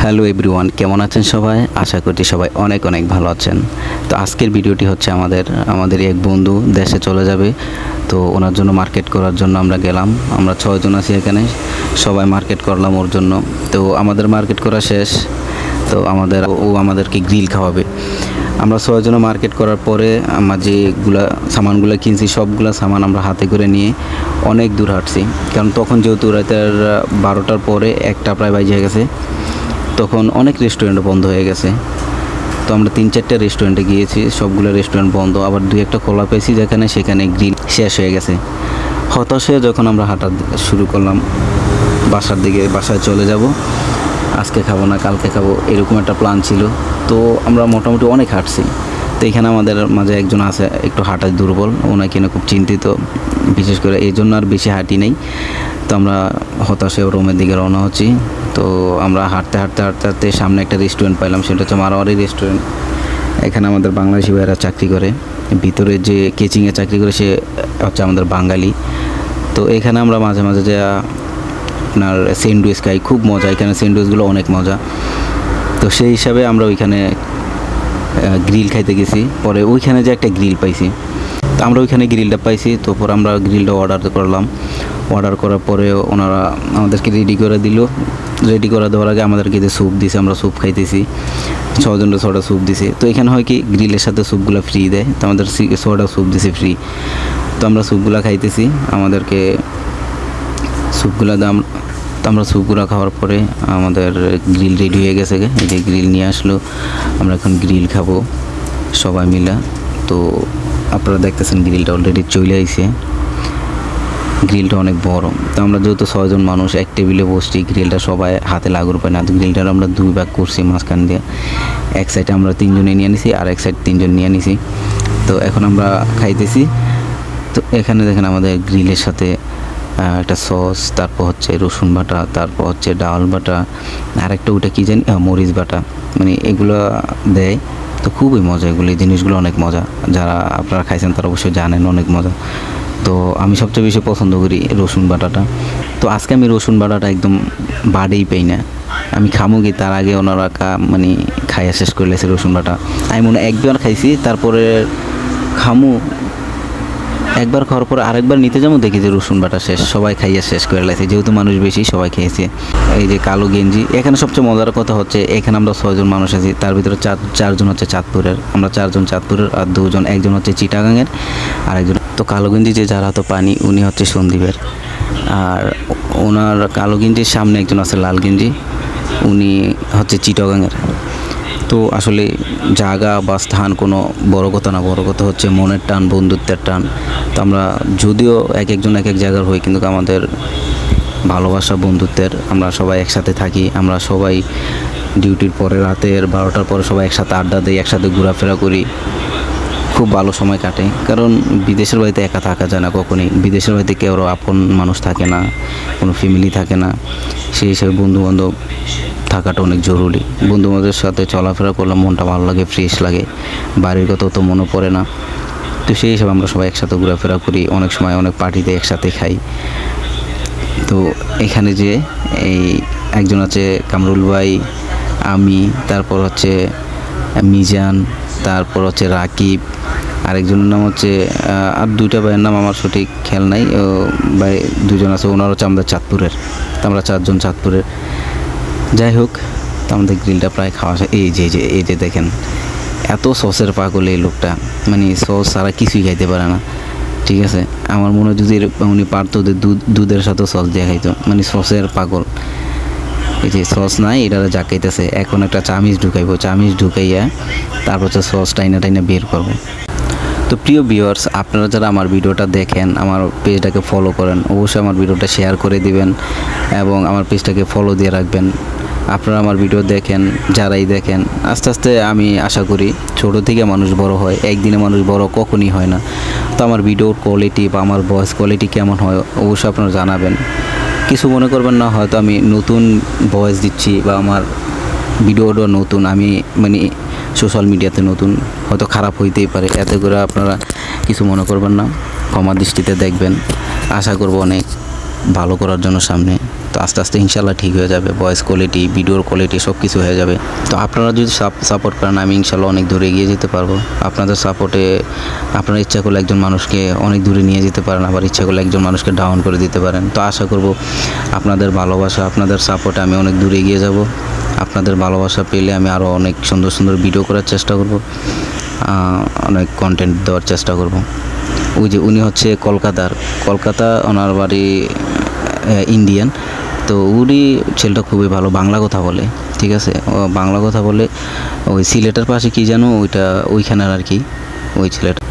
Hello everyone, কেমন আছেন সবাই? আশা করছি সবাই অনেক অনেক ভালো আছেন। তো আজকের ভিডিওটি হচ্ছে আমাদের এক বন্ধু দেশে চলে যাবে, তো ওনার জন্য মার্কেট করার জন্য আমরা গেলাম। আমরা 6 জন আছি এখানে, সবাই মার্কেট করলাম ওর জন্য। তো আমাদের মার্কেট করা শেষ, তো ও আমাদেরকে গ্রিল খাওয়াবে। আমরা 6 জন মার্কেট করার পরে আমরা যেগুলা সামানগুলো কিনছি সবগুলা সামান আমরা হাতে করে নিয়ে অনেক দূর হাঁটছি, কারণ তখন যেহেতু রাতের 12টার পরে একটা প্রায় বাজে গেছে, তখন অনেক রেস্টুরেন্ট বন্ধ হয়ে গেছে। তো আমরা 3-4টা রেস্টুরেন্টে গিয়েছি, সবগুলো রেস্টুরেন্ট বন্ধ, আবার 2-1টা খোলা পেয়েছি সেখানে গ্রিল শেষ হয়ে গেছে। হতাশ হয়ে যখন আমরা হাঁটা শুরু করলাম বাসায় চলে যাব, আজকে খাবো না কালকে খাবো, এরকম একটা প্ল্যান ছিল। তো আমরা মোটামুটি অনেক হাঁটছি। তো এখানে আমাদের মাঝে একজন আছে একটু হাঁটায় দুর্বল, ওনাকে নিয়ে খুব চিন্তিত, বিশেষ করে এই জন্য আর বেশি হাঁটি নেই। তো আমরা হতাশে রুমের দিকে রওনা হচ্ছি। তো আমরা হাঁটতে সামনে একটা রেস্টুরেন্ট পাইলাম, সেটা হচ্ছে মারোয়ারি রেস্টুরেন্ট। এখানে আমাদের বাংলাদেশি ভাইয়েরা চাকরি করে, ভিতরে যে কেচিংয়ে চাকরি করে সে হচ্ছে আমাদের বাঙালি। তো এখানে আমরা মাঝে মাঝে যে আপনার স্যান্ডউইচ খাই, খুব মজা, এখানে স্যান্ডউইচগুলো অনেক মজা। তো সেই হিসাবে আমরা ওইখানে গ্রিল খাইতে গেছি, পরে ওইখানে যে একটা গ্রিল পাইছি, তো আমরা ওইখানে গ্রিলটা পাইছি। তো পরে আমরা গ্রিলটা অর্ডার করার পরে ওনারা আমাদেরকে রেডি করে দিল। রেডি করে দেওয়ার আগে আমাদেরকে যে স্যুপ দিছে, আমরা স্যুপ খাইতেছি, 6 জনের 6টা স্যুপ দিছে। তো এখানে হয় কি গ্রিলের সাথে স্যুপগুলো ফ্রি দেয়, তো আমাদের 6টা স্যুপ দিছে ফ্রি। তো আমরা স্যুপগুলো খাইতেছি, আমাদেরকে স্যুপগুলো দাম। তো আমরা স্যুপগুলো খাওয়ার পরে আমাদের গ্রিল রেডি হয়ে গেছে, এই যে গ্রিল নিয়ে আসলো, আমরা এখন গ্রিল খাবো সবাই মিলে। তো আপনারা দেখতেছেন গ্রিলটা অলরেডি চলে আইছে, গ্রিলটা অনেক বড়। তো আমরা যেহেতু 6 জন মানুষ এক টেবিলে বসছি, গ্রিলটা সবাই হাতে লাগুর পায় না, তো গ্রিলটার আমরা 2 ভাগ করছি মাঝখান দিয়ে। এক সাইডে আমরা 3 জনে নিয়ে নিছি, আর এক সাইড 3 জন নিয়ে নিছি। তো এখন আমরা খাইতেছি। তো এখানে দেখেন আমাদের গ্রিলের সাথে একটা সস, তারপর হচ্ছে রসুন বাটা, তারপর হচ্ছে ডাল বাটা, আর একটা ওটা কী জানি মরিচ বাটা, মানে এগুলো দেয়। তো খুবই মজা, এই জিনিসগুলো অনেক মজা। যারা আপনারা খাইছেন তারা অবশ্যই জানেন অনেক মজা। তো আমি সবচেয়ে বেশি পছন্দ করি রসুন বাটাটা। তো আজকে আমি রসুন বাটাটা একদম বাড়েই পাই না, আমি খামো কি তার আগে ওনারা মানে খাইয়া শেষ করে লেছে রসুন বাটা। আমি মনে একবার খাইছি, তারপরে খামু, একবার খাওয়ার পরে আরেকবার নিতে যাবো, দেখি যে রসুন বাটা শেষ, সবাই খাইয়া শেষ করে লাগছে, যেহেতু মানুষ বেশি সবাই খেয়েছে। এই যে কালো গেঞ্জি, এখানে সবচেয়ে মজার কথা হচ্ছে এখানে আমরা 6 জন মানুষ আছি, তার ভিতরে 4 জন হচ্ছে চাঁদপুরের, আমরা 4 জন চাঁদপুরের, আর 2 জন, একজন হচ্ছে চিটাগাংয়ের আর একজন। তো কালো গেঞ্জি যে যার হাতে পানি উনি হচ্ছে সন্দীপের, আর ওনার কালো গেঞ্জির সামনে একজন আছে লাল গেঞ্জি, উনি হচ্ছে চিটাগাংয়ের। তো আসলে জায়গা বা স্থান কোনো বড় কথা না, বড় কথা হচ্ছে মনের টান, বন্ধুত্বের টান। তো আমরা যদিও এক একজন এক এক জায়গার হই, কিন্তু আমাদের ভালোবাসা বন্ধুত্বের, আমরা সবাই একসাথে থাকি। আমরা সবাই ডিউটির পরে রাতের 12টার পরে সবাই একসাথে আড্ডা দিই, একসাথে ঘোরাফেরা করি, খুব ভালো সময় কাটে। কারণ বিদেশের বাড়িতে একা থাকা যায় না কখনই, বিদেশের বাড়িতে কেউ আপন মানুষ থাকে না, কোনো ফ্যামিলি থাকে না, সেই হিসাবে বন্ধুবান্ধব থাকাটা অনেক জরুরি। বন্ধুবান্ধবের সাথে চলাফেরা করলে মনটা ভালো লাগে, ফ্রেশ লাগে, বাড়ির কথাও তো মনে পড়ে না। তো সেই হিসাবে আমরা সবাই একসাথে ঘোরাফেরা করি, অনেক সময় অনেক পার্টিতে একসাথে খাই। তো এখানে যে এই একজন আছে কামরুল ভাই, আমি, তারপর হচ্ছে মিজান, তারপর হচ্ছে রাকিব, আরেকজনের নাম হচ্ছে আর 2টা ভাইয়ের নাম আমার সঠিক খেয়াল নাই, ভাই 2 জন আছে, ওনারা হচ্ছে আমাদের চাঁদপুরের। তো আমরা 4 জন চাঁদপুরের। যাই হোক, তো আমাদের গ্রিলটা প্রায় খাওয়া যায়। এই যে দেখেন, এত সসের পাগল এই লোকটা, মানে সস ছাড়া কিছুই খাইতে পারে না। ঠিক আছে, আমার মনে হয় যদি উনি পারতো দুধের সাথে সস দিয়ে খাইতো, মানে সসের পাগল। এই যে সস নাই, এটা যা খাইতেছে, এখন একটা চামিচ ঢুকাইয়া তারপর হচ্ছে সস টাইনা বের করবো। তো প্রিয় ভিউয়ার্স, আপনারা যারা আমার ভিডিওটা দেখেন, আমার পেজটাকে ফলো করেন, অবশ্যই আমার ভিডিওটা শেয়ার করে দিবেন এবং আমার পেজটাকে ফলো দিয়ে রাখবেন। আপনারা আমার ভিডিও দেখেন, যারাই দেখেন, আস্তে আস্তে আমি আশা করি ছোটো থেকে মানুষ বড় হয়, একদিনে মানুষ বড় কখনই হয় না। তো আমার ভিডিওর কোয়ালিটি বা আমার ভয়েস কোয়ালিটি কেমন হয় অবশ্যই আপনারা জানাবেন। কিছু মনে করবেন না, হয়তো আমি নতুন ভয়েস দিচ্ছি বা আমার ভিডিওটা নতুন, আমি মানে সোশ্যাল মিডিয়াতে নতুন, হয়তো খারাপ হইতেই পারে, এতে করে আপনারা কিছু মনে করবেন না, ক্ষমা দৃষ্টিতে দেখবেন। আশা করব অনেক ভালো করার জন্য সামনে। তো আস্তে আস্তে ইনশাল্লাহ ঠিক হয়ে যাবে, ভয়েস কোয়ালিটি, ভিডিওর কোয়ালিটি সব কিছু হয়ে যাবে। তো আপনারা যদি সাপোর্ট করেন আমি ইনশাল্লাহ অনেক দূরে এগিয়ে যেতে পারবো। আপনাদের সাপোর্টে আপনারা ইচ্ছা করলে একজন মানুষকে অনেক দূরে নিয়ে যেতে পারেন, আবার ইচ্ছা করলে একজন মানুষকে ডাউন করে দিতে পারেন। তো আশা করব আপনাদের ভালোবাসা, আপনাদের সাপোর্টে আমি অনেক দূরে এগিয়ে যাব। আপনাদের ভালোবাসা পেলে আমি আরও অনেক সুন্দর সুন্দর ভিডিও করার চেষ্টা করব, অনেক কন্টেন্ট দেওয়ার চেষ্টা করব। ওই যে উনি হচ্ছে কলকাতা, ওনার বাড়ি ইন্ডিয়ান। তো উনি ছেলেটা খুবই ভালো, বাংলা কথা বলে, ঠিক আছে, ও বাংলা কথা বলে। ওই সিলেটের পাশে কি জানো ওইটা, ওইখানের আর কি ওই ছেলেটা।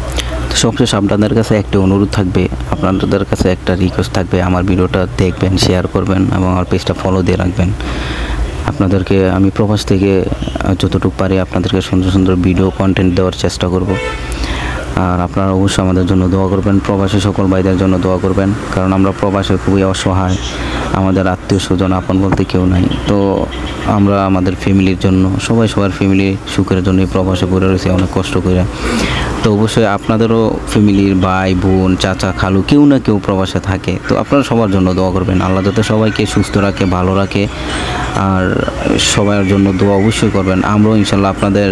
তো সবশেষ আপনাদের কাছে একটা অনুরোধ থাকবে, আপনাদের কাছে একটা রিকোয়েস্ট থাকবে, আমার ভিডিওটা দেখবেন, শেয়ার করবেন এবং আমার পেজটা ফলো দিয়ে রাখবেন। আপনাদেরকে আমি প্রবাস থেকে যতটুকু পারি আপনাদেরকে সুন্দর সুন্দর ভিডিও কন্টেন্ট দেওয়ার চেষ্টা করব। আর আপনারা অবশ্যই আমাদের জন্য দোয়া করবেন, প্রবাসী সকল ভাইদের জন্য দোয়া করবেন, কারণ আমরা প্রবাসে খুবই অসহায়, আমাদের আত্মীয় স্বজন আপন বলতে কেউ নাই। তো আমরা আমাদের ফ্যামিলির জন্য, সবার ফ্যামিলি সুখের জন্য প্রবাসে পড়ে রয়েছে অনেক কষ্ট করে। তো অবশ্যই আপনাদেরও ফ্যামিলির ভাই বোন চাচা খালু কেউ না কেউ প্রবাসে থাকে, তো আপনারা সবার জন্য দোয়া করবেন, আল্লাহ যাতে সবাইকে সুস্থ রাখে, ভালো রাখে। আর সবার জন্য দোয়া অবশ্যই করবেন। আমরাও ইনশাল্লাহ আপনাদের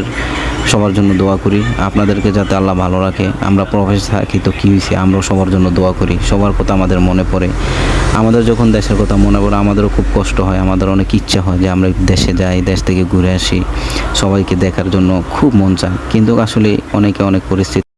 সবার জন্য দোয়া করি, আপনাদেরকে যাতে আল্লাহ ভালো রাখে। আমরা প্রবাসে থাকি তো কী হয়েছে, আমরাও সবার জন্য দোয়া করি, সবার কথা আমাদের মনে পড়ে। আমাদের যখন দেশের কথা মনে পড়ে আমাদেরও খুব কষ্ট হয়, আমাদের অনেক ইচ্ছা হয় যে আমরা দেশে যাই, দেশ থেকে ঘুরে আসি, সবাইকে দেখার জন্য খুব মন চায়, কিন্তু আসলে অনেকে অনেক পরিস্থিতি